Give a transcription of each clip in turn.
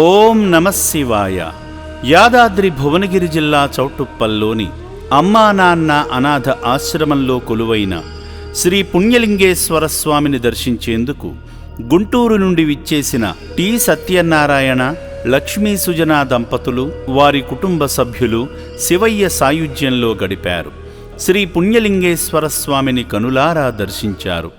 ఓం నమః శివాయ. యాదాద్రి భువనగిరి జిల్లా చౌటుప్పల్లోని అమ్మా నాన్న అనాథ ఆశ్రమంలో కొలువైన శ్రీ పుణ్యలింగేశ్వర స్వామిని దర్శించేందుకు గుంటూరు నుండి విచ్చేసిన టి సత్యనారాయణ, లక్ష్మీ సుజనా దంపతులు, వారి కుటుంబ సభ్యులు శివయ్య సాయుధ్యంలో గడిపారు. శ్రీ పుణ్యలింగేశ్వర స్వామిని కనులారా దర్శించారు.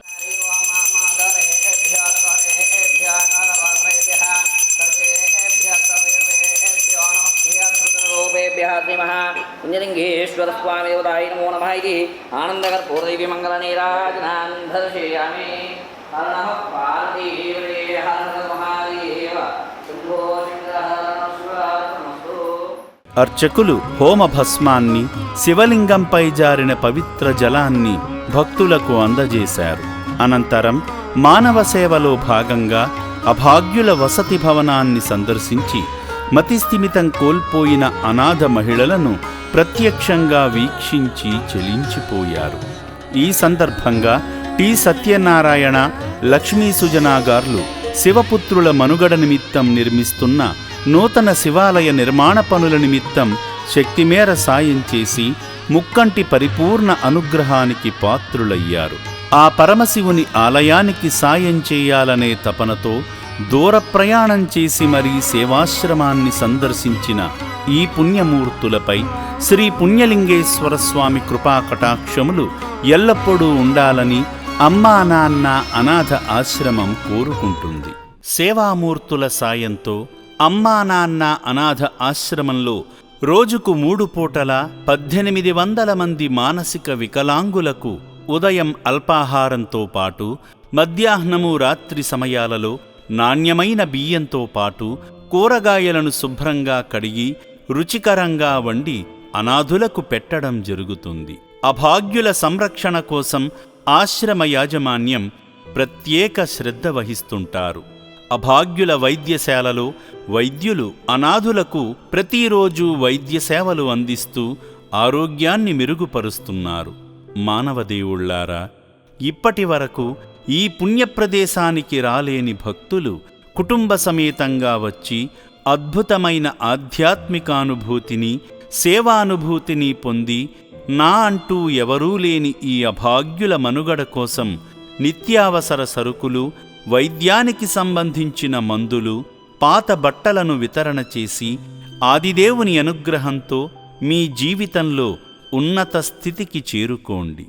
పుణ్యలింగేశ్వర స్వామి దేవతాయ నమో నమః ఇది ఆనందకర్పూరదైవి మంగళ నీరాజనాన్ దర్శయామి. హర నమః పార్వతీపదే హర నమః మహాదేవ శంభో శంకర హర నమః శివార్పణమస్తు. అర్చకులు హోమ భస్మాన్ని, శివలింగంపై జారిన పవిత్ర జలాన్ని భక్తులకు అందజేశారు. అనంతరం మానవ సేవలో భాగంగా అభాగ్యుల వసతి భవనాన్ని సందర్శించి మతిస్థిమితం కోల్పోయిన అనాథ మహిళలను ప్రత్యక్షంగా వీక్షించి చెలించిపోయారు. ఈ సందర్భంగా టి సత్యనారాయణ, లక్ష్మీ సుజనా గార్లు శివపుత్రుల మనుగడ నిమిత్తం నిర్మిస్తున్న నూతన శివాలయ నిర్మాణ పనుల నిమిత్తం శక్తిమేర సాయం చేసి ముక్కంటి పరిపూర్ణ అనుగ్రహానికి పాత్రులయ్యారు. ఆ పరమశివుని ఆలయానికి సాయం చేయాలనే తపనతో దూర ప్రయాణం చేసి మరీ సేవాశ్రమాన్ని సందర్శించిన ఈ పుణ్యమూర్తులపై శ్రీ పుణ్యలింగేశ్వర స్వామి కృపా కటాక్షములు ఎల్లప్పుడూ ఉండాలని అమ్మా నాన్న అనాథ ఆశ్రమం కోరుకుంటుంది. సేవామూర్తుల సాయంతో అమ్మా నాన్న అనాథ ఆశ్రమంలో రోజుకు 3 పూటలా 1800 మంది మానసిక వికలాంగులకు ఉదయం అల్పాహారంతో పాటు మధ్యాహ్నము, రాత్రి సమయాలలో నాణ్యమైన బియ్యంతో పాటు కూరగాయలను శుభ్రంగా కడిగి రుచికరంగా వండి అనాథులకు పెట్టడం జరుగుతుంది. అభాగ్యుల సంరక్షణ కోసం ఆశ్రమ యాజమాన్యం ప్రత్యేక శ్రద్ధ వహిస్తుంటారు. అభాగ్యుల వైద్యశాలలో వైద్యులు అనాథులకు ప్రతిరోజు వైద్య సేవలు అందిస్తూ ఆరోగ్యాన్ని మెరుగుపరుస్తున్నారు. మానవదేవుళ్లారా, ఇప్పటి వరకు ఈ పుణ్యప్రదేశానికి రాలేని భక్తులు కుటుంబ సమేతంగా వచ్చి అద్భుతమైన ఆధ్యాత్మికానుభూతిని, సేవానుభూతిని పొంది నా అంటూ ఎవరూ లేని ఈ అభాగ్యుల మనుగడ కోసం నిత్యావసర సరుకులు, వైద్యానికి సంబంధించిన మందులు, పాత బట్టలను వితరణ చేసి ఆదిదేవుని అనుగ్రహంతో మీ జీవితంలో ఉన్నత స్థితికి చేరుకోండి.